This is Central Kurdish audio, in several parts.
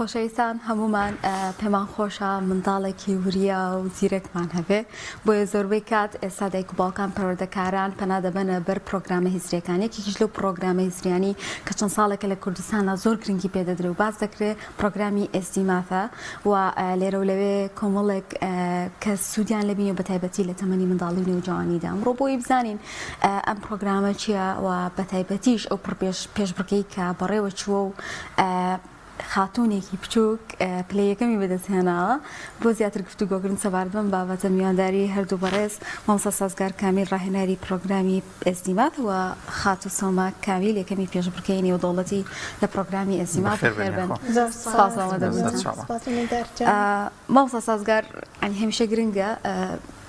خۆشەویستان هەمومان پێمان خۆشە منداڵێکی وریە و زیرەکمان هەبێ بۆیە زۆربەی کات ئێستا دایک و باوکان پەروەردەکاران پەنا دەبەنە بەر پرۆگرامە هیزریەکان یەکێکیش لەو پرۆگرامە هیزریانی کە چەند ساڵێکە لە کوردستانە زۆر گرنگی پێدەدرێ و باز دەکرێت پرۆگرامی ئێستیمافە و لێرە و لەوێ کۆمەڵێک کە سوودیان لەبینێ بە تایبەتی لە تەمەنی منداڵی و نێوجوانیدا ئەمڕۆ بۆی بزانین ئەم پرۆگرامە چییە و بە تایبەتیش ئەو پێشبڕکەی کە بەڕێوە چووە و خاتونێکی بچووک پلەیەکەمی بەدەستهێناوە بۆ زیاتر گفتوگۆکردن سەبارەت بەم بابەتە میوانداری هەردوو بەڕێز مامۆستا سازگار کامیل ڕاهێنەری پرۆگرامی ئێستیماف و خاتو سۆما کامیل یەکەمی پێشبڕکەی نێودەوڵەتی لە پرۆگرامی ئێستیماف بەخێر بن. مامۆستا سازگار هەمیشە گرنگە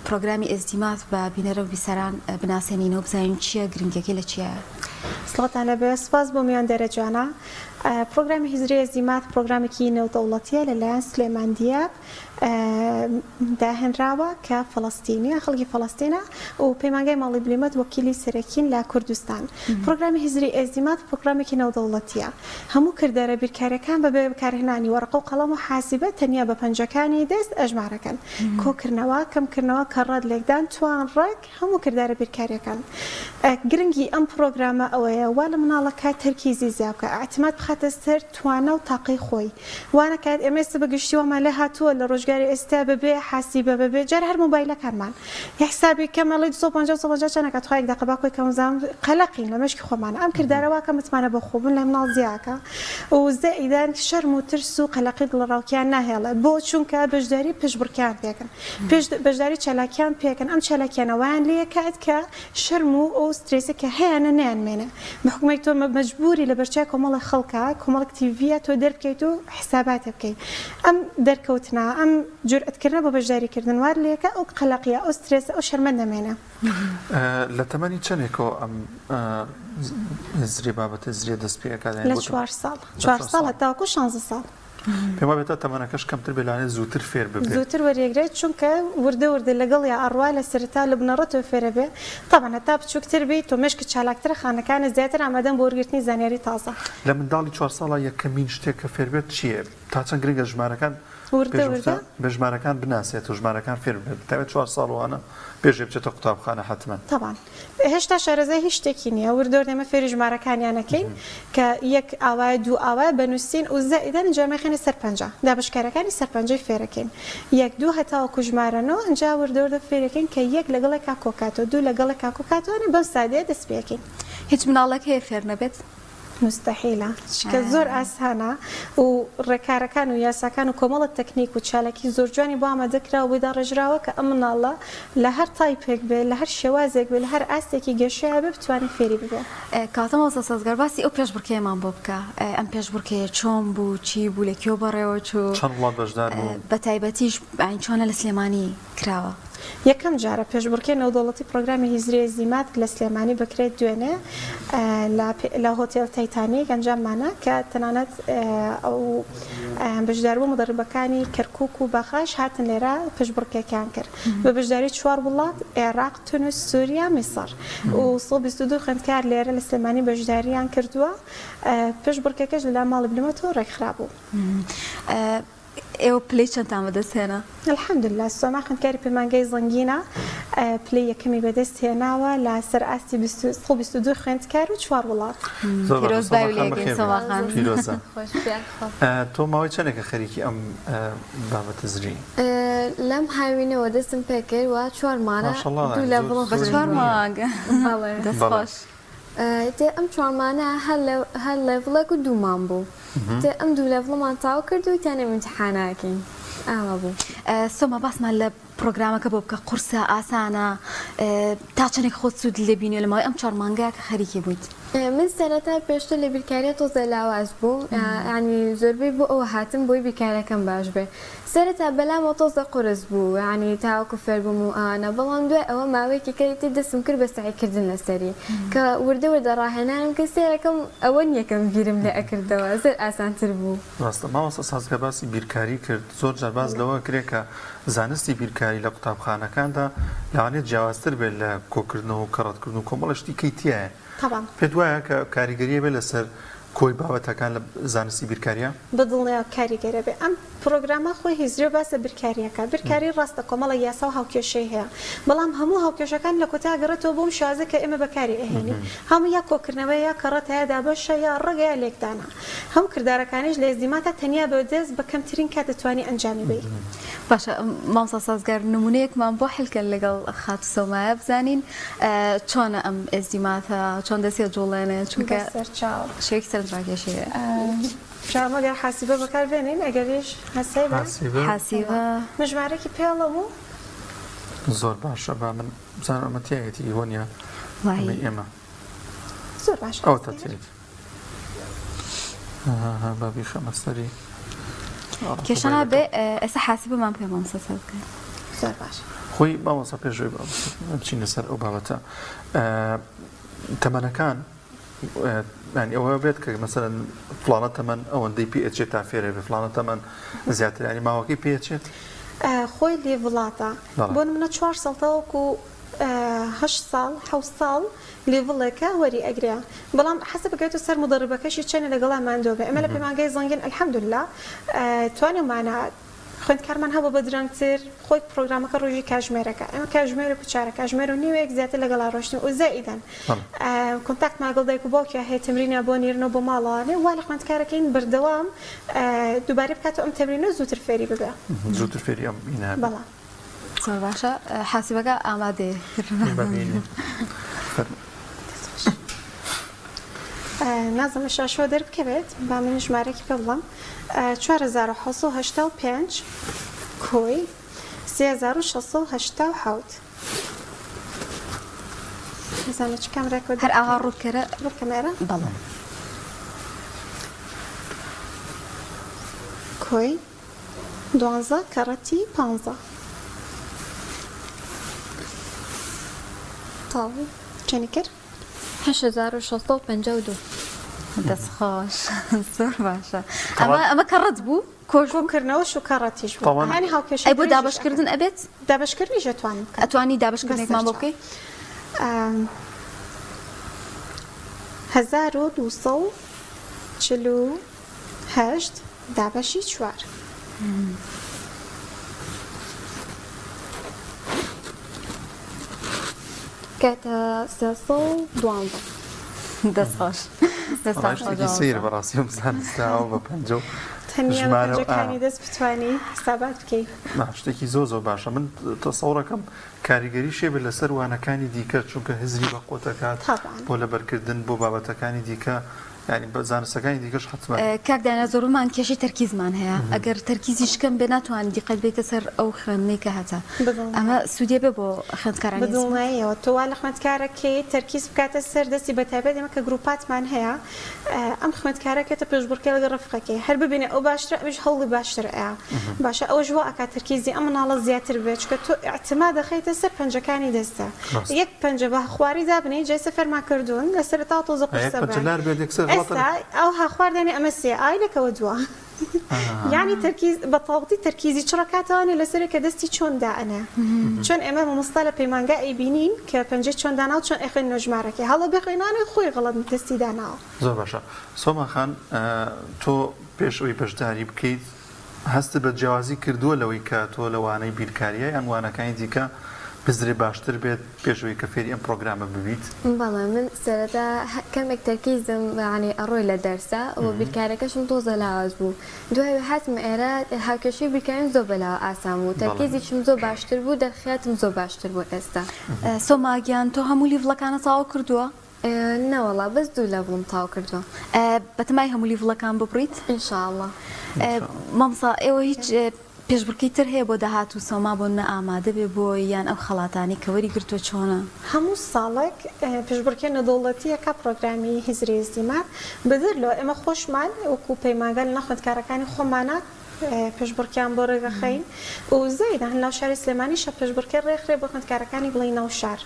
پرۆگرامی ئێستیماف بە بینەرە و بیسەران بناسێنینەوە بزانین چییە گرنگەکەی لە چییە؟ سڵاتان لەبێ سپاس بۆ میواندارە جوانە. پرۆگرامی هیزری ئێستیماف پرۆگرامێکی نێودەوڵەتیە لەلایەن سلێمان دیاب داهێنراوە کە فەڵەستینیە خەڵکی فەڵەستینە و پەیمانگای ماڵی بلیمەت وەکیلی سەرەکین لە کوردستان. پرۆگرامی هیزری ئێستیماف پرۆگرامێکی نێودەوڵەتیە هەموو کردارە بیرکاریەکان بەبێ بەکارهێنانی وەرقە و قەڵەم و حاسیبە تەنیا بە پەنجەکانی دەست ئەژمارەکەن کۆکردنەوە کەمکردنەوە کەڕەت لێکدان توان ڕێک هەموو کردارە بیرکاریەکان. گرنگی ئەم پرۆگرامە ئەوەیە وا لە مناڵەکە تەرکیزی زیاد بکە ئاعتماد بخاتە سەر توانە و تاقی خۆی وانە کات ئێمە ئێستا بەگشتیوەمان لێ هاتووە لە ڕۆژگاری ئێستا بەبێ حاسیبە بەبێ جار هەر مۆبایلەکانمان حسابی کەمەڵی 250 چەندەکە توای دەقەبا خۆی کەمزان قەلەقین لە مەشکی خۆمانە ئەم کردارەوە کە متمانە بە خۆبوون لە مناڵ زیاکە و زەئیدان شەرم و ترس و قەلەقی دڵڕاوکیان ناهێڵێ بۆ چونکە بەشداری پشبڕکیان پێکەن بەشداری چالاکیان پێکەن ئەم چالاکیانەوەیان لێ کات کە شەرم و ئەو سترێسە کە هەیەە نەیانمێنێ بەحکومەی تۆ مەجبوری لە بەرچای کۆمەڵی خەڵکە کۆمەڵک تیڤە تۆ دەربکەیت و حسابات بکەیت ئەم دەرکەوتنا ئەم جورئەتکردنە بە بەشداریکردن وار لێکە ئەو قەلەقیە ئەو سترێسە ئەو شەرمە دەمێنە. لە تەمەنی چەندێکەوە ئەم هزری بابەتە هزریە دەست پێەکات لە 4 ساڵ هەتاوەکو 16 ساڵ. پێما بێتە تەمەنەکەش کەمتر بێلانێت زووتر فێر ببێت زووتر وەرێگرێت چونکە وردە لەگەڵ یا ئەڕوا لە سەرتا لە بنەڕەتەوە فێرە بێ تەبەن هەتا بچووکتر بیت تۆ مێشکە چالاکترە خانەکانە زیاتر ئامادەن بۆ وەرگرتنی زانیاری تازە. لە منداڵی 4 ساڵە یەکەمین شتێک کە فێر بێت چییە؟ تا چەند گرنگە ژمارەکان بە ژمارەکان بناسێت و ژمارەکان فێر بێت تاوێت 4 ساڵوانە پێشێ بچێتە قوتابخانە حتمما. طبعا هێشتا شارەزای هیچ شتێکی نییە وردۆر دێمە فێری ژمارەکانیانەکەین کە یەک ئاوای دوو ئاوای بەنووسین و زەئیدەن جامەخێنە سەر پەنجە دابشکارەکانی سەر پەنجەی فێرەکەین یەک دوو هەتاوەکو ژمارەنەوە ئەنجا وردۆردە فێرەکەین کە یەک لەگەڵێکا کۆکاتەوە دوو لەگەڵێکا کۆکاتوانە بەم سادەیە دەست پێکەین. هیچ مناڵێک هەیە فێر نەبێت؟ مستحیلە چکە زۆر ئاسانە و ڕێکارەکان و یاساکان و کۆمەڵە تەکنیک و چالکی زۆر جوانی بۆ ئامادەکرا و بێدا ڕێژراوە کە ئەم مناڵە لە هەر تایپێک بێ لە هەر شێوازێک بێ لە هەر ئاستێکی گەشەیە بێ بتوانێت فێری ببێ. کاتەمەوەستا سازگار باسی ئەو پێشبڕکەیەمان بۆ بکە ئەم پێشبڕکەیە چۆن بوو چی بوو لە کێو بەڕێوە چوو چەند وڵات بەشدار بوو بە تایبەتیش چۆنە لە سلێمانی کراوە؟ یەکەم جارە پێشبڕکەی نێودەوڵەتی پرۆگرامی هیزری ئێستیماف لە سلێمانی بکرێت دوێنێ لە هۆتێل تایتانیک ئەنجاممانە کە تەنانەت ئەو بەشداربوو مدەڕبەکانی کەرکووک و بەخاش هاتن لێرە پێشبڕکەکان کرد بە بەشداری 4 وڵات عێراق تونس سووریا میسر و 122 خوێندکار لێرە لە سلێمانی بەشداریان کردووە پێشبڕکەکەش لەلا ماڵی بلمەتەوە ڕێکخرا بوو. ئێوە پلەی چەندتان بەدەستهێنا؟ الحەمدوللا سۆما خوێندکاری پەیمانگای زەنگینە پلەی یەکەمی بەدەست هێناوە لە سەر ئاستی 22 خوێندکار و 4 وڵات. پیرۆزە تۆ ماوەی چەندێکە خەریکی ئەم بابەتە هزری؟ لەم هاوینەوە دەستم پێکرد و 4 مانە دوو لە بڵ بە 4 مانگە دەستخۆش. ئەم 4 مانە هەر لێڤڵێک و دوومان بوو ئەم دوو لێڤڵمان تاو کرد و تیانە ئیمتیحاناکەین ئاوا بوو. سۆما باسمان لە پرۆگرامەکە بۆ بکە قورسە ئاسانە تا چەندێک خۆت سوود لێبینێ لەماوەی ئەم 4 مانگەیە کە خەریکی بوویت؟ من سەرەتا پێشتر لە بیرکاریە تۆزە لاواز بوو ینی زۆربەی بۆ ئەوە هاتم بۆی بیرکارەکەم باش بێ سەرەتا بەلامەوە تۆزە قورس بوو ینی تاوەکو فێر بووم و ئانە بەڵام دوای ئەوە ماوەیەکی کەیتی دەستم کرد بە سعیکردن لەسەری کە وردە ڕاهێنانم کە سێرەکەم ئەوە یەکەم گیرم لێ ئەکردەوە زۆر ئاسانتر بوو. ڕاستە مامۆستا سازگار باسی بیرکاری کرد زۆر جار باز لەوە کرێ کە زانستی بیرکاری لە قوتابخانەکاندا لەوانێت جیاوازتر بێت لە کۆکردنەوە و کەڕەتکردن و کۆمەڵە شتی کەیتیایە پێت وایە کە کاریگەریە بێت لەسەر کۆی بابەتەکان لە زانستی بیرکاریە بدڵنیا کاریگەرە بێ ئەم پرۆگرامە خۆی هیزری و باسە برکاریەکە برکاری ڕاستە کۆمەڵە یاسا و هاوکێشەی هەیە بەڵام هەموو هاوکێشەکان لە کۆتا گەڕێتەوە بۆم شازە کە ئێمە بەکاری ئەهێنی هەموو یا کۆکردنەوە یا کەڕەتەیە دابەشە یا ڕێگەیە لێکدانە هەم کردارەکانیش لە ئێزدیماتە تەنیا بە دەست بە کەمترین کات دەتوانی ئەنجامی بی باشە مامۆستا سازگار نمونەیەکمان بۆ حلکە لەگەڵ خات سۆمایە بزانین چۆنە ئەم ئێزدیماتە چۆن دەستێ جوڵێنێ چونکە شێکی سەرنجڕاکێشەیە مەگەر حاسیبە بەکاربێنین ئەگەریش هەسەی حاسیبە مژمارەی پێڵەم و زۆر باشە با من بزانم ئەمە تایەتی هۆنیە ئێمە زۆر باش ئەو تەتێت بابی خەمەستەری کێشانە بێ ئێستا حاسیبەمان پێ مامۆستا سازگار زۆر باش خۆی مامۆستا پێشوەی بچینە سەر ئەو بابەتە تەمەنەکان يعني ئەوە بێت کە مەسەرەن فڵانە تەمەن ئەوەندەی پێچێت تا فێرە بێ فڵانە تەمەن زیاتر ینی ماوەکەی پێچێت خۆی لێ وڵاتە بۆ منە 4 ساڵتەوەکو 8 ساڵ 7 ساڵ لێڤڵێکە وەری ئەگریا بەڵام حەسە بگەێتە سەر مدەڕبەکەشی چەنە لەگەڵاماندۆ بێ ئەمە لە پەیمانگای زەنگین ئەلحەمدوللا توانێمانە خوێندکارمان هەبوو بە درەنگتر خۆی پرۆگرامەکە ڕۆژی کاژمێرەکە ئەمە کاژمێرە کوچارە کاژمێر و نیوەیەک زیاتر لەگەڵا ڕۆشتن و زائیدەن کۆنتاکت ماگەڵ دایک و باوکیە هەیە تەمرینە بۆ نیرنەوە بۆ ماڵەوانێ وا لە خوێندکارەکەین بەردەوام دووبارە بکاتەوە ئەم تەمرینە زووتر فێری ببێ زووتر فێری ئەم بەڵام زۆر باشە حاسیبەکە ئامادەیە نازم شاشۆ دەربکەوێت با من ژمارەی پێ بڵم 4685 کۆی 3687 نزانە چ کامێرەکە هەر ئاوا ڕووکەرە ڕووکەمێرە بەڵام کۆی 12 کەڕەتی 15 تاڵی چەنی کرد 8652 دەستخۆش زۆر باشە ئەمە کەڕەت بوو کۆژبووکردنەوە و کەڕەتیش بوو هەنی هاوکێشە ئەی بۆ دابشکردن ئەبێت دابشکردنی ژەتوانم ئەتوانی دابشکردنێکمان بۆ بکەی 1248 دابەشی 4 کاتە 312 دەستخۆش شتێکی سیر بەڕاستیم زانستاوە بە پەنجە و تەنیا پەنجەکانی دەست بتوانی حسابات بکەیت شتێکی زۆر باشە من تەسەوڕەکەم کاریگەری شێ بێ لەسەر وانەکانی دیکە چونکە هزری بە قۆتەکات بۆ لەبەرکردن بۆ بابەتەکانی دیکە ینی بە زانستەکانی دیکەش حتممە کاکدانە زۆرمان کێشی تەرکیزمان هەیە ئەگەر تەرکیزی شکەم بێ ناتوانانی دیقەت بێتە سەر ئەو خوێندنەی کە هەتا ئەمە سوودێ بێ بۆ خوێندکارانی بدڵنایەوە تۆوا لە خوێندکارەکەی تەرکیز بکاتە سەر دەستی بەتابێت ئێمە کە گروپاتمان هەیە ئەم خوێندکارەکەتە پێشبڕکێ لەگە ڕفقەکەی هەر ببینێ ئەو باشتر ئەوش هەوڵی باشتر ئەیە باشە ئەوە ژوە ئەکات تەرکیزی ئەم مناڵە زیاتر بێت چکە تۆ ئاعتما دەخەیتە سەر پەنجەکانی دەستە یەک پەنجە بە خواری دابنێ جای سەفەرما کردوون لەسەر تا تۆزە قسە ئەو هاخواردنی ئەمە سێ ئایلەکەوە دووە یعنی تەرکیز بە تاوڵی تەرکیزی چڕکاتوانێ لەسەر کە دەستی چۆن دائنە چۆن ئێمە مامۆستا لە پەیمانگا ئەیبینین کە پەنجەی چۆن دانا و چۆن ئەخێن نۆژمارەکەی هەڵە بخێنانێ خۆی غەڵەت دەستی داناوە زۆر باشە سۆما خان تۆ پێشەوەی بەشداری بکەیت هەست بە جیاوازی کردووە لەوەی کە تۆ لەوانەی بیرکاریە یان وانەکانی دیکە بزرێ باشتر بێت پێشەوەی کە فێری ئەم پرۆگرامە ببیت بەڵێ من سەرەتا کەمێک تەرکیزم ینی ئەڕۆی لە دەرسە و بیرکارەکەشم تۆزە لاواز بوو دوای هاتم ئێرە هاوکێشەی بیرکاریم زۆر بەلاوە ئاسان بوو تەرکیزیشم زۆر باشتر بوو دەرخاتم زۆر باشتر بوو ئێستا سۆماگیان تۆ هەموو لیڤڵەکانە تاوا کردووە نەوەڵا بەس دوو لە بڵم تاو کردووە بەتەمای هەموو لیڤڵەکان ببڕیت ئینشاءڵڵا مامۆستا ئێوە هیچ پێشبڕکەی تر هەیە بۆ داهات و سۆما بۆ نە ئامادە بێ بۆ یان ئەو خەڵاتانی کە وەری گرتووە چۆنە هەموو ساڵێک پێشبڕکێ نەدەوڵەتیەکە پرۆگرامی هیزری ئێزدیمات بەدەرلەوە ئێمە خۆشمان وەکو پەیمانگە لە خوێندکارەکانی خۆمانە پێشبڕکیان بۆ ڕێگەخەین و زەیدا هەن ناو شاری سلێمانیشە پێشبڕکێ ڕێکخرێ بۆ خوێندکارەکانی بڵێ ناو شار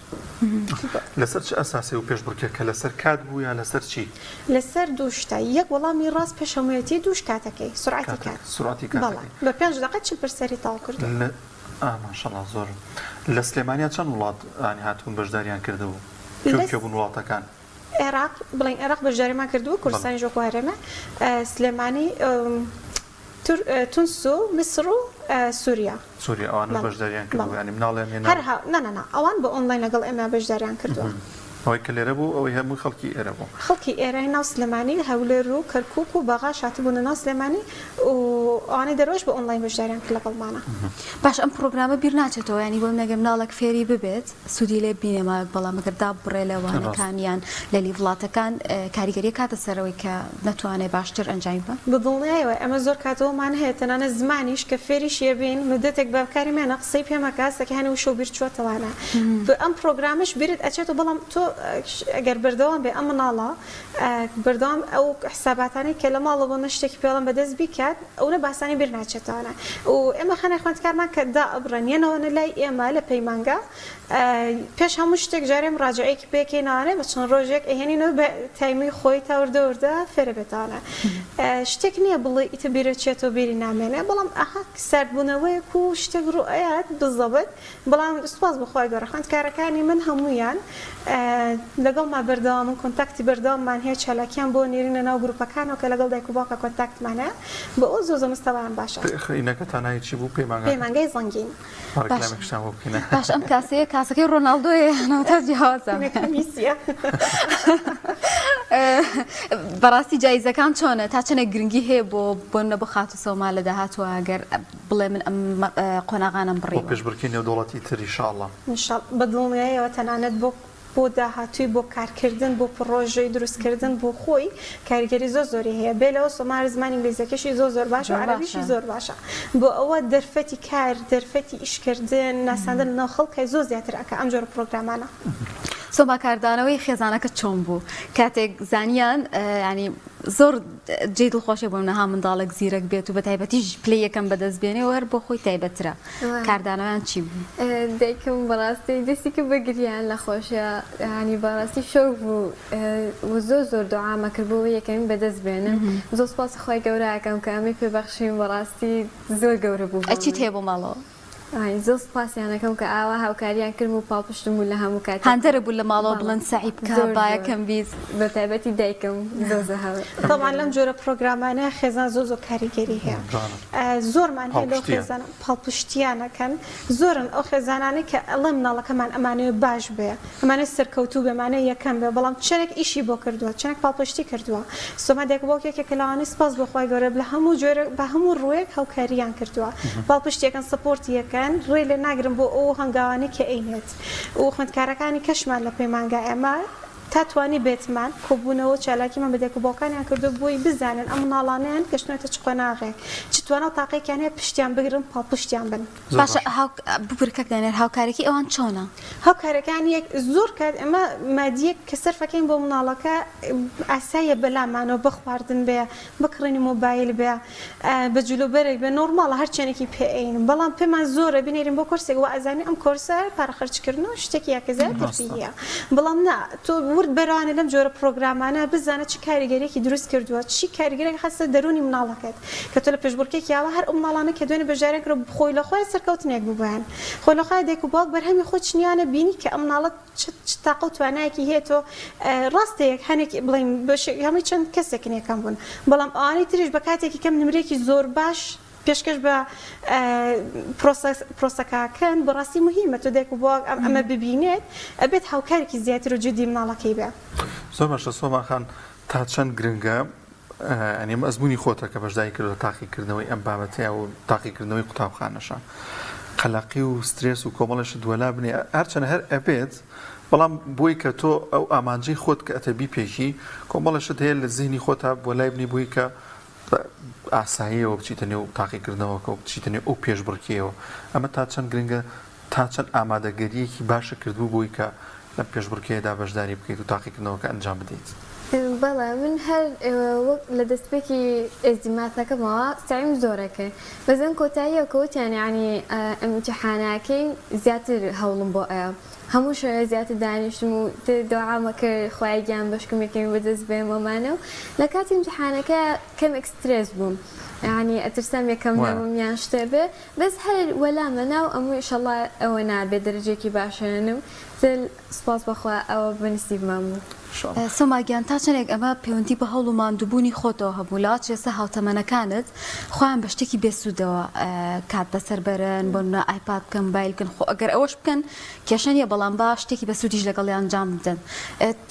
لەسەر چ ئەساسی و پێشبڕکێکە لەسەر کات بوو یان لەسەر چی لەسەر دوو شتە یەک وەڵامی ڕاست پێشەمەتی دووش کاتەکەی سرعەتی کات سرعەتی کاتەکەی بە 5 دقیقە 40% تاو کردو ماشەڵڵا زۆر لە سلێمانیا چەند وڵات هاتوون بەشداریان کردبوو کێ بوون وڵاتەکان عێراق بڵین عێراق بەشداریمان کردووە کوردستانی ژۆکوارەمە سلێمانی تونس و میسر و سووریا ئەوان بەشداریان کردووە ینی مناڵیان نە ئەوان بە ئۆنلاین لەگەڵ ئێمە بەشداریان کردووە ئەوەی کە لێرە بوو ئەوەی هەموو خەڵکی ئێرە بوو خەڵکی ئێرەی ناو سلێمانی هەولێر و کەرکووک و بەغاش هاتبوون ناو سلێمانی و ئەوانەی دەرۆژ بە ئۆنلاین بەشداریان کرد لەگەڵمانە باش ئەم پرۆگرامە بیر ناچێتەوە ینی بۆ نەگەم مناڵێک فێری ببێت سوودی لێ بینێمە بەڵام ئەگەر بڕێ لەوانەکانیان لە لیڤڵاتەکان کاریگەری کاتە سەرەوەی کە نەتوانێت باشتر ئەنجام بە بەدڵنیایەوە ئەمە زۆر کاتەوەمان هەیە تەنانە زمانیش کە فێریش ێبین مدەتێک بەکاری مێنە قسەی پێمەکە سەکەهانی و شەو بیر چوەتەوانە ئەم پرۆگرامش بیرت ئەچێتەوە بەڵام تۆ ئەگەر بەردەوام بێ ئەم مناڵە بەردەوام ئەو حساباتانی کە لە ماڵەوە بۆ شتێکی پێڵم بەدەست بیکات ئەوە باسانی بیر ناچێتەوە و ئێمە خانە خوێندکارمان کە دا ئەبڕێنێنەوەە لای ئێمە لە پەیمانگە پێش هەموو شتێک جارێم ڕاجعەیەکی پێکەینانێ بە چەند ڕۆژێک ئەهێنینەوە بە تایمی خۆی تاوردەوردە فێرە بێتانە شتێک نییە بڵێ ئیتە بیرەچێتەوە بیری نامێنێ بەڵام ئەها ساردبوونەوەیەک و شتێک ڕوئەیەت بزەبێت بەڵام سوپاس بەخوای گەورە خوێندکارەکانی من هەموویان لەگەڵ ما بەردەوام و کۆنتاکتی بەردەواممان هەیە چالاکیان بۆ نێرینە ناو گروپەکانەوە کە لەگەڵ دایک و باوکە کۆنتاکتمانە بە ئەو زۆ مستەوایان باشە خینەکە تانایی چی بوو پەیمانگەی زەنگین باش ئەم کاسەکەی ڕۆناڵدۆیە ناوتە جیاوازە بەڕاستی جایزەکان چۆنە تا چەنە گرنگی هەیە بۆ نەبە خاتوسەوما لە داهاتوە ئەگەر بڵێ من ئەم قۆناغانم بڕێ پێشبڕکێ نێودوڵەتی تر ئینشاءڵڵا بەدڵنیایەوە تەنانەت بۆ داهاتووی بۆ کارکردن بۆ پڕۆژەی دروستکردن بۆ خۆی کاریگەری زۆری هەیە بێ لەوە سۆمار زمانی انگلیزیەکەشی زۆر باشە و عەرەبیشی زۆر باشە بۆ ئەوە دەرفەتی کار دەرفەتی ئیشکردن ناساندن لەناو خەڵکای زۆر زیاتر ئەکە ئەم جۆرە پرۆگرامانە سۆما کاردانەوەی خێزانەکە چۆن بوو کاتێک زانیان ینی زۆر جێ دڵخۆشی بۆ نەها منداڵێک زیرەک بێت و بە تایبەتیش پلەی یەکەم بەدەست بێنێ و هەر بۆ خۆی تایبەترە کاردانەوەیان چی بوو دایکم بەڕاستی دەستی کە بەگریان لە خۆشیە ینی بەڕاستی شەو بوو زۆر دوعامە کردبوو یەکەمین بەدەست بێنن زۆر سپاس خۆی گەورەکەم کە ئەمەی پێبەخشین بەڕاستی زۆر گەورە بوو ئەچیت هەیە بۆ ماڵەوە زۆر سپاسیانەکەم کە ئاوا هاوکاریان کرد و پاڵپشتم بوو لە هەموو کات هەندەرە بوو لە ماڵەوە بڵند سعی بکە باەکەم بیست بە تایبەتی دایکم زۆر هەوە تەمان لەم جۆرە پرۆگرامانە خێزان زۆر کاریگەری هەیە زۆرمان هەیە لەو خێزان پاڵپشتیانەکەن زۆرن ئەو خێزانانەی کە ئەڵێ مناڵەکەمان ئەمانەیە باش بێ ئەمانە سەرکەوتوو بێمانە یەکەم بێ بەڵام چەندێک ئیشی بۆ کردووە چەندێک پاڵپشتی کردووە سۆما دایک و باوکێکە کە لەوانەی سپاس بەخوای گەورە لە هەموو جۆرە بە هەموو ڕوویەک هاوکاریان کردووە پاڵپشتیەکەن سپۆرتیەکەن ڕێ لێ ناگرن بۆ ئەو هەنگاوانەی کە ئەینێت و خوێندکارەکانی کەشمان لە پەیمانگا ئێمە تاتوانی بێتمان کۆبوونەوە چالاکیمان بە دایک و باوکانیان کردو بۆی بزانن ئەم مناڵانیان گەشتنێتە چ قۆناغێک چ توانە و تاقییان هەیە پشتیان بگرن پاڵپشتیان بن باشە بپرکەک دانێر هاوکارێکی ئەوان چۆنە هاوکارەکانی زۆر کات ئەمە مادیەک کە سەرفەکەین بۆ مناڵەکە ئاسایە بەلامانەوە بخواردن بێ بکڕینی مۆبایل بێ بە جلوبەرێک بێ نۆرماڵە هەرچێنێکی پێین بەڵام پێمان زۆرە بینێرین بۆ کورسێک و ئازانی ئەم کۆرسە پارەخەرچکردن و شتێکی یاکەزای ترفیهەیە بەڵام نا تۆ ورد بەرانە لەم جۆرە پرۆگرامانە بزانە چی کاریگەریەکی دروست کردووە چی کاریگەرێک خەستە دەرونی مناڵەکەت کە تۆ لە پێشبڕکێکی یاوە هەر ئەو مناڵانە کە دوێنێ بەژارێک کرد خۆی لە خۆی سەرکەوتنێک ببیان خۆی لە خۆی دایک و باوک بەرهەمی خۆ چنیانە بینی کە ئەم مناڵەت چ تاقە و توانایەکی هەیە تۆ ڕاستەیەک هەنێک بڵین هەمووی چەند کەسێکن یەکەم بوون بەڵام ئەوانەی تریش بە کاتێکی کەم نمرێکی زۆر باش پێشکەش بە پرۆسەکەکەن بەڕاستی مهمە تۆ دایک و باوک ئەمە ببینێت ئەبێت هاوکارێکی زیاتر و جدی مناڵەکەی بێ زۆر باشە سۆما خان تا چەند گرنگە ئەنێ ئەزمموی خۆتە کە بەشداری کردو تاقیکردنەوەی ئەم بابەتەیە و تاقیکردنەوەی قوتابخانەشە قەلەقی و سترێس و کۆمەڵەش دووەلا بنێ هەرچەنە هەر ئەبێت بەڵام بۆی کە تۆ ئەو ئامانجەی خۆت کە ئەتەبی پێشی کۆمەڵەشت هەیە لە زیهنی خۆتە بۆ لای بنی بووی کە ئاساییەوە بچیتە نێو تاقیکردنەوەکە و بچیتە نێو ئەو پێشبڕکیەوە ئەمە تا چەند گرنگە تا چەند ئامادەگەریەکی باشە کردبوو بۆی کە لە پێشبڕکێدا بەشداری بکەیت و تاقیکردنەوەکە ئەنجام بدەیت بەڵێ من هەر وەک لە دەستپێکی ئێزدیماتەکەمەوە سعیم زۆرەکە بەزەن کۆتاییەوە کەوتیان ینی ئەمتیحاناکەی زیاتر هەوڵم بۆ ئەیە هەموو شوێ زیاتر دانیشتم و داوامە کرد خۆی گیان بەشکمێکم بەدەست بێمەمانە و لە کاتی ئیمتیحانەکە کەم ئەکسترێس بووم ینی ئەترسام یەکەم نەبم شتێ بێ بەس هەر وەلامە ناو ئەموو ئینشەڵڵا ئەوە نابێت دەرەجێکی باشێنم سپاس بەخوا ئەوە بەنسیبمان بوو سۆماگیان تا چەندێک ئەمە پەیوەندی بە هەوڵ و ماندووبوونی خۆتەوە هەبوو لە چێسە هاوتەمەنەکانت خۆیان بە شتێکی بێسوودەوە کات بەسەر بەرن بۆ نە ئایپاد بکەن موبایلکن خۆ ئەگەر ئەوەش بکەن کێشەنیە بەڵام با شتێکی بەسوودیش لەگەڵیان انجام بدەن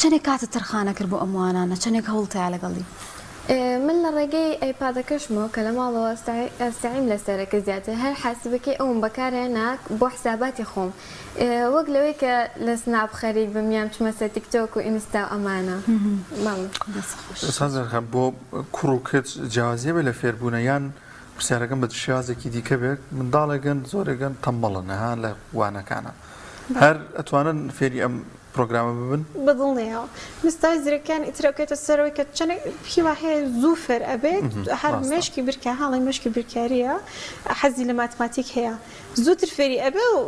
چەندێک کاتت تەرخانە کرد بۆ ئەموانانە چەندێک هەوڵتەیە لەگەڵی من لە ڕێگەی ئەیپادەکەشمەوە کە لە ماڵەوە ئەستعیم لەسەرەکە زیاتر هەر حاسبەکەی ئەوم بەکارهێنا بۆ حساباتی خۆم وەک لەوەی کە لە سناب خەریک بمیام چمەسە تیکتۆک و ئینستا و ئەمانە سازەکەم بۆ کوڕ و کچ جیازیە بێ لە فێربوونە یان پرسیارەکەم بە شێوازێکی دیکە بێت منداڵێکن زۆرێکن تەمبەڵن نەها لە وانەکانە هەر ئەتوانن فێری ئەم پرۆگرامە ببن بەدڵنیەوە مستای زیرەکان ئیترەکەێتە سەرەوەی کە چەندێک هیوا هەیە زوو فێر ئەبێت هەر مشکی برکە هاڵی مشکی برکاریە حەزی لە ماتماتیک هەیە زووتر فێری ئەبێ و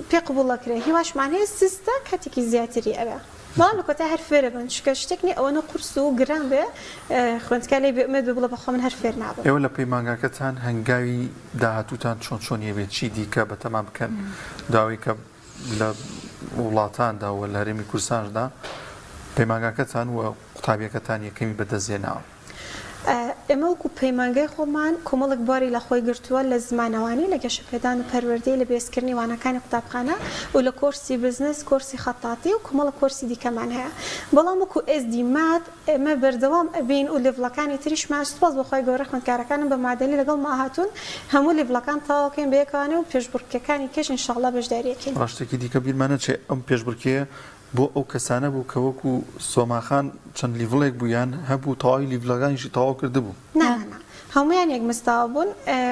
پێ قبوڵەکرێ هیواشمان هەیە سیستە کاتێکی زیاتری ئەبێ بەڵام لە کۆتا هەر فێرە بن شکە شتێکنی ئەوەنە قورس و گران بێ خوێندکار لێ بێمێت بڵە بەخۆ من هەر فێر نابێت ئێوە لە پەیمانگاکەتان هەنگاوی داهاتوتان چۆنیە بێت چی دیکە بە تەمام بکەن داوای کە لە وڵاتاندا و لە هەرێمی کوردستاندا پەیمانگاکەتان و قوتابیەکەتان یەکەمی بەدەستهێناوە ئێمە وەکو پەیمانگای خۆمان کۆمەڵک باری لە خۆی گرتووە لە زمانەوانی لە گەشەپێدان و پەروەردەی لە بێزکردنی وانەکانی قوتابخانە و لە کۆرسی بزنس کۆرسی خەتاتی و کۆمەڵک کۆرسی دیکەمان هەیە بەڵام وەکو SD مات ئێمە بەردەوام ئەبین و لێڤڵەکانی تریشمان سوپاس بەخوای گەورە خوێندکارەکانم بە مادەلی لەگەڵ ما هاتوون هەموو لێڤڵەکان تەواوکەین بەیەکەوانێ و پێشبڕکێکانی کەش ئینشاءڵڵا بەشداریەکەین ڕاشتێکی دیکە بیرمانە چێ ئەم پێشبڕکێ بۆ ئەو کەسانە بوو کە وەکو سۆماخان چەند لیڤڵێک بوویان هەبوو تەواوی لیڤڵەکانیشی تەواو کرده بوو هەمویان یەک مستاوە بوون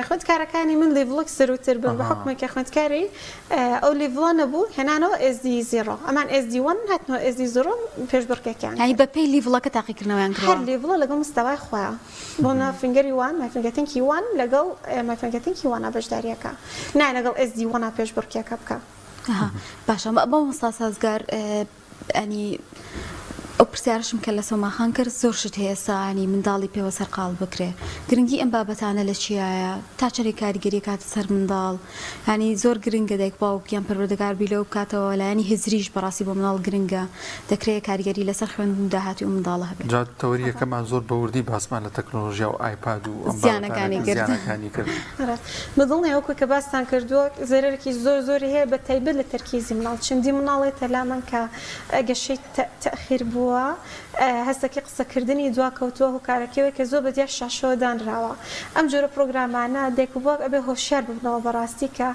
خوێندکارەکانی من لیڤڵک سەروتر بن بە حکمێکە خوێندکاری ئەو لیڤڵە نەبوو هێنانەوە SD0 ئەمان SD1 هاتنەوە SD0 پێشبڕکێکیان یعنی بە پێی لیڤڵەکە تاقیکردنەوەیان هەر کردووە لیڤڵە لەگەڵ مستەوای خۆیان بۆ نافنگەری وان مایفنگەتینکی وان لەگەڵ مایفنگەتینکی وانە بەشداریەکە نا لەگەڵ SD1 پێشبڕکێکە بکە باشە بە مۆستا سازگار ئەنی ئەو پرسیارشم کە لە سۆماخان کرد زۆر شت هەیە ساانی منداڵی پێوە سەرقاڵ بکرێ گرنگی ئەم بابەتانە لە چیایە تا چەری کاریگەری کاتە سەر منداڵ ینی زۆر گرنگە دایک باوکیان پەروەردەگار بی لەو بکاتەوە لایانی هزریش بەڕاستی بۆ مناڵ گرنگە دەکرێت کاریگەری لەسەر خوێندن داهاتی و منداڵە هەبێت جا تەوەریەکەمان زۆر بەوردی باسمان لە تەکنۆلۆژیا و ئایپاد و زیانەکانی کرد بەدڵنێ وەکو کە باستان کردووە زەرێکی زۆر زۆری هەیە بە تایبەت لە تەرکیزی مناڵ چندی مناڵێتە لا من کە گەشەی تەخیر بووە هەستەکی قسەکردنی دواکەوتووە هۆکارەکەوەی کە زۆر بەدیا شاشەوە دانراوە ئەم جۆرە پرۆگرامانە دایک و باوک ئەبێ هۆشیار ببنەوە بەڕاستی کە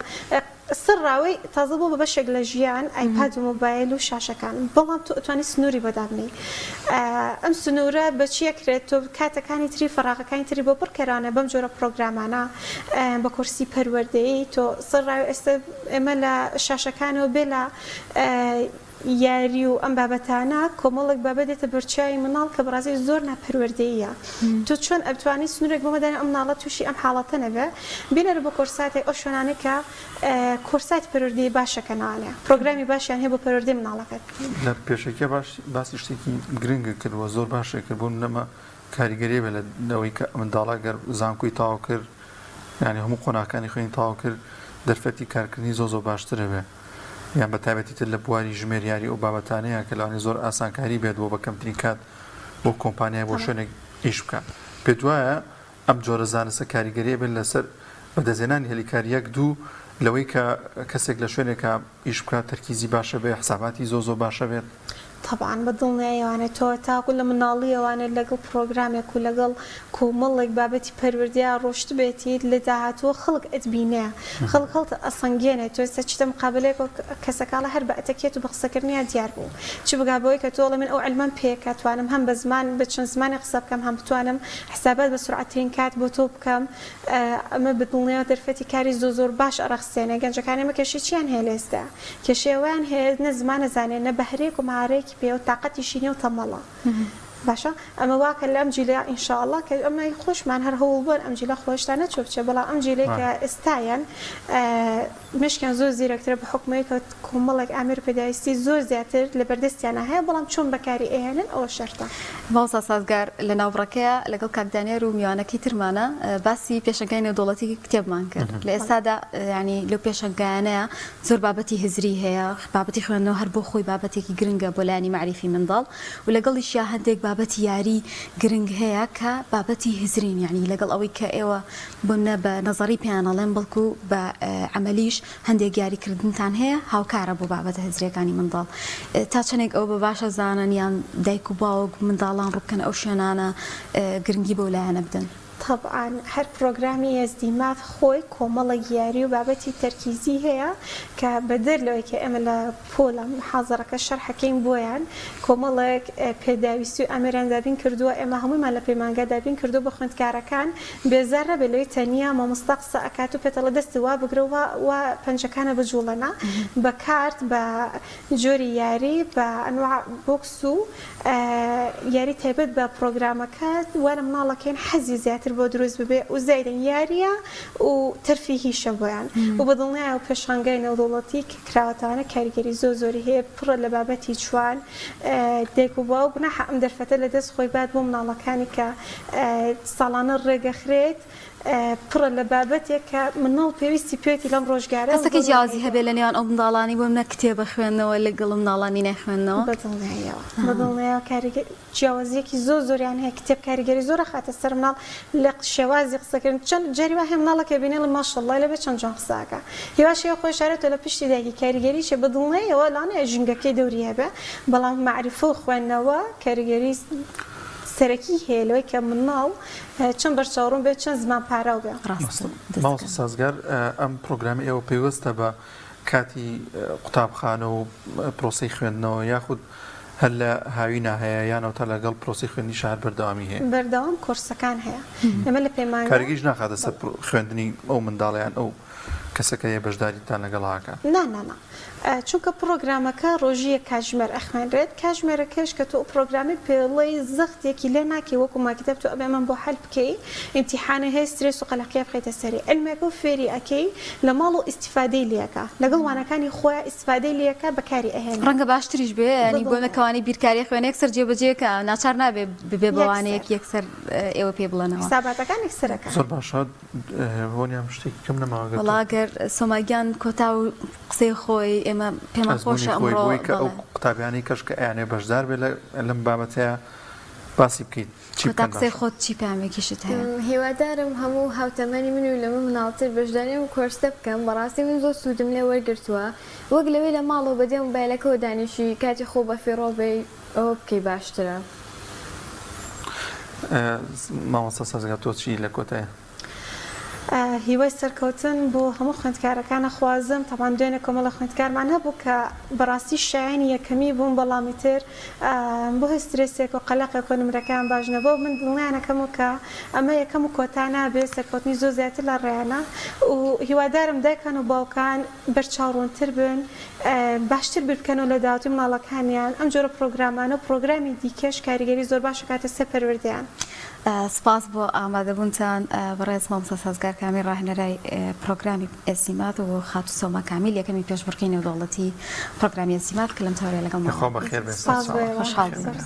سڕاوی تازە بۆ بە بەشێک لە ژیان ئایپاد و مۆبایل و شاشەکان بەڵام تۆ ئەتوانی سنووری بەدابنی ئەم سنوورە بەچیەکرێت تۆ کاتەکانی تری فەراغەکانی تری بۆ پڕکەرانە بەم جۆرە پرۆگرامانە بە کورسی پەروەردەیی تۆ سڕاوی ئێستا ئێمە لە شاشەکانەوە بێ لە یاری و ئەم بابەتانە کۆمەڵێک بابەتێتە بەرچاوی مناڵ کە بەڕاستی زۆر ناپەروەردەییە تۆ چۆن ئەتوانی سنوورێک بۆمەدانێ ئەم مناڵە تووشی ئەم حاڵەتە نەبێ بینەرە بۆ کۆرساتێک ئەو شوێنانە کە کۆرسات پەروەردەیی باشەکەناوانێ پرۆگرامی باشیان هەیە بۆ پەروەردەی مناڵەکەت لە پێشەکە باسی شتێکی گرنگە کردووە زۆر باشە کرد بۆ نەمە کاریگەری بە لەوەی کە منداڵە گەر زانکۆی تاوا کرد یعنی هەموو قۆناکانی خوێنی تاوا کرد دەرفەتی کارکردنی زۆر باشترە بێ یان بە تایبەتی تر لە بواری ژمێریاری ئەو بابەتانەیە کە لەوانی زۆر ئاسانکاری بێت بۆ بە کەمترین کات بۆ کۆمپانیای بۆ شوێنێک ئیش بکات پێ وایە ئەم جۆرە زانستە کاریگەریە بێت لەسەر بەدەزێنانی هەلیکاریەک دوو لەوەی کە کەسێک لە شوێنێکە ئیش بکات تەرکیزی باشە بێ حساباتی زۆر باشە بێت طبعا بەدڵنیایوانێت تۆ تاکو لە مناڵیەوانێت لەگەڵ پرۆگرامێک و لەگەڵ کۆمەڵێک بابەتی پەروەردەیە ڕۆشت بێتیت لە داهاتوە خەڵک ئەتبینێ خەڵک هەڵتە ئەسەنگێنێت تۆ ئێستا چتە مقابلەیەک کەسەکەڵە هەر بە ئەتەکێت و بە قسەکردنیان دیار بوو چ بگابەوەی کە تۆڵە من ئەو علمان پێکە توانم هەم بە زمان بە چەند زمانی قسە بکەم هەم بتوانم حسابات بە سرعەترین کات بۆ تۆ بکەم ئەمە بەدڵنیەوە دەرفەتی کاری زۆر باش ئەڕەخسێنێ گەنجەکانی ئەمە کێشەی چیان هەیە لە ئێستا کێشەیەوەیان هەیە نە زمان نەزانێت نە بەهرێک و مارێکی پێ و تااقەتیشی نیە و تەمەڵە باشە ئەمە واکە لە ئەم جیلە ئینشاءالله کە ئەمە خۆشمان هەر هەوڵ بوون ئەم جیلە خۆشتانە چۆ بچێ بەڵام ئەم جیلەی کە ئێستایان مشکیان زۆر زیرەکترە بە حکومەیە کە کۆمەڵێک ئامیر پێداویستی زۆر زیاتر لە بەردەستیانە هەیە بەڵام چۆن بەکاری ئێهێنن ئەوە شەرتە. ماوسا سازگار لە ناوڕەکەیە لەگەڵ کاکدانیار و میوانەکەی ترمانە باسی پێشەنگای نێودەوڵەتی کتێبمان کرد لە ئێستادا ینی لەو پێشەنگایانەیە زۆر بابەتی هزری هەیە بابەتی خوێندنەوە هەر بۆ خۆی بابەتێکی گرنگە بۆ لایانی معریفی منداڵ و لەگەڵیشیا هەندێک بابەتی یاری گرنگ هەیە کە بابەتی هزرین یعنی لەگەڵ ئەوەی کە ئێوە بوونە بە نەزەری پێیانەڵێن بەڵکو بە عملیش هەندێک یاریکردنتان هەیە هاوکارە بۆ بابەتە هزرەکانی منداڵ تا چەندێک ئەو بە باشە زانن یان دایک و باوک منداڵان ڕووبکەن ئەو شوێنانە گرنگی بۆ لایەنە بدەن. طبعا هەر پرۆگرامی ئێزدیمات خۆی کۆمەڵە یاری و بابەتی تەرکیزی هەیە کە بەدەر لەوەی کە ئێمە لە پۆلە حاضرەکە شەرحەکەین بۆیان کۆمەڵێک پێداویستی و ئەمەرەندابین کردووە ئێمە هەموویمان لە پەیمانگادابین کردو بە خوێندکارەکان بێزار نەبێ لەوەی تەنیا مامۆستا قسە ئەکات و پێتەڵە دەستی وا بگرەوە و پەنجەکانە بجوڵەنا بە کارت بە جۆری یاری بە ئەنواع بۆکس و یاری تایبەت بە پرۆگرامەکە وەرە مناڵەکەین حەزی زیاتر بۆ دروست ببێ و زایدن یاریە و تەرفیهیشە بۆیان و بەدڵنیایە و پێشانگای نێودەوڵەتی کە کراوەتانە کاریگەری زۆری هەیە پڕە لە بابەتی جوان دایک و باوک نەحە ئەم دەرفەتە لە دەست خۆی بات بۆ مناڵەکانی کە ساڵانە ڕێگەخرێت پڕە لە بابەتێک کە مناڵ پێویستی پێێتی لەم ڕۆژگارە هەستەکە جیازی هەبێت لە نێوان ئەو منداڵانی بۆ منە کتێبە خوێندنەوە لەگەڵ منداڵانی نەخوێندنەوە بەدڵنیایەوە کاریگەری جیاوازیەکی زۆریان هەیە کتێب کاریگەری زۆرە خاتە سەر مناڵ لە شێوازی قسەکردن چەند جاری وایە مناڵەکە بینێ لە ماشەڵڵای لەبێ چەند جوان قساکە هیواشەیە خۆی شارێتە لە پشتی دایکی کاریگەریشە بەدڵنیایەوە لانەیە ژنگەکەی دەوری هەبێ بەڵام معریفە و خوێندنەوە کاریگەری سەرەکی هەیە لەوەی کە مناڵ چەند بەرچاوڕوون بێت چەند زمان پاراو بێ. ماوەسا سازگار ئەم پرۆگرامی ئێوە پێویستە بە کاتی قوتابخانە و پرۆسی خوێندنەوە یاخود هەر لە هاوینە هەیە یانەوە لەگەڵ پرۆسی خوێندنی شار بەردەوامی هەیە بەردەوام کۆرسەکان هەیە ئێمە لە پەیمان کارگیش ناخاتە سەر خوێندنی ئەو منداڵیان ئەو کەسەکە هەیە بەشداریتان لەگەڵ هاکە نانانا چونکە پرۆگرامەکە ڕۆژیە کاژمێر ئەخوێنرێت کاژمێرەکەش کە تۆ پرۆگرامی پێڵەی زەختێکی لێ ناکەی وەکو ماکتەب تۆ ئەبێ من بۆ حەل بکەی ئیمتیحانە هەیە سترێس و قەلەقیە بخەیتە سەری علمێکە و فێری ئەکەی لە ماڵ و ئیستیفادەی لێەکە لەگەڵ وانەکانی خۆیان ئیستیفادەی لێەکە بەکاری ئەهێن ڕەنگە باشتریش بێ ینی بۆ نەکەوانی بیرکاری خوێن یەکسەر جێبەجێکە ناچار نابێ ببێ بەوانەیەک یەکسەر ئێوە پێ بڵێنەوە حساباتەکان یەکسەرەکە زۆر باشە بۆنیان شتێکی کەم نەماوەگەر وڵاگەر سۆماگیان کۆتا و قسەی خۆی ئێمە پێمان خۆشە ئەمڕۆ ئەو قوتابیانی کەش کە ئەیانێ بەشدار بێ لەم بابەتەیە باسی بکەیت کۆتا قسەی خۆت چی پامێکیشت هەیە هیوادارم هەموو هاوتەمەنی من و لە من مناڵتر بەشداریم و کۆرسە بکەم بەڕاستی من زۆر سوودم لێ وەرگرتووە وەک لەوەی لە ماڵەوە بەدێ مۆبایلەکەەوە دانیشی کاتی خۆ بە فێڕۆبێ ئەوە بکەی باشترە. مامۆستا سازگار تۆ چی لە کۆتایە؟ هیوای سەرکەوتن بۆ هەموو خوێندکارەکانە خوازم تاوان دوێنێ کۆمەڵە خوێندکارمان هەبوو کە بەڕاستی شایانی یەکەمی بوون بەڵامی تر بۆ هسترسێک و قەلەقێک و نمرەکان باش نەبوو من دڵنیانەکەم و کە ئەمە یەکەم و کۆتا نابێت سەرکەوتنی زۆر زیاتر لە ڕێیانە و هیوادارم دایکان و باوکان بەرچاوڕوونتر بن باشتر بکەن و لە داهاتوی ماڵەکانیان ئەم جۆرە پرۆگرامانە و پرۆگرامی دیکەش کاریگەری زۆر باش کاتە سەر پەروەردەیان. سپاس بۆ ئامادەبوونتان بەڕێز مامۆستا سازگار کامی ڕاهێنەرای پرۆگرامی ئێزیمات و خاتو سۆما کامیل یەکەمی پێشبڕکێی نێودەوڵەتی پرۆگرامی ئێزیمات کە لەم تەورەیە لەگەڵ خۆ بەخێر بێت. خۆشحاڵ بووین.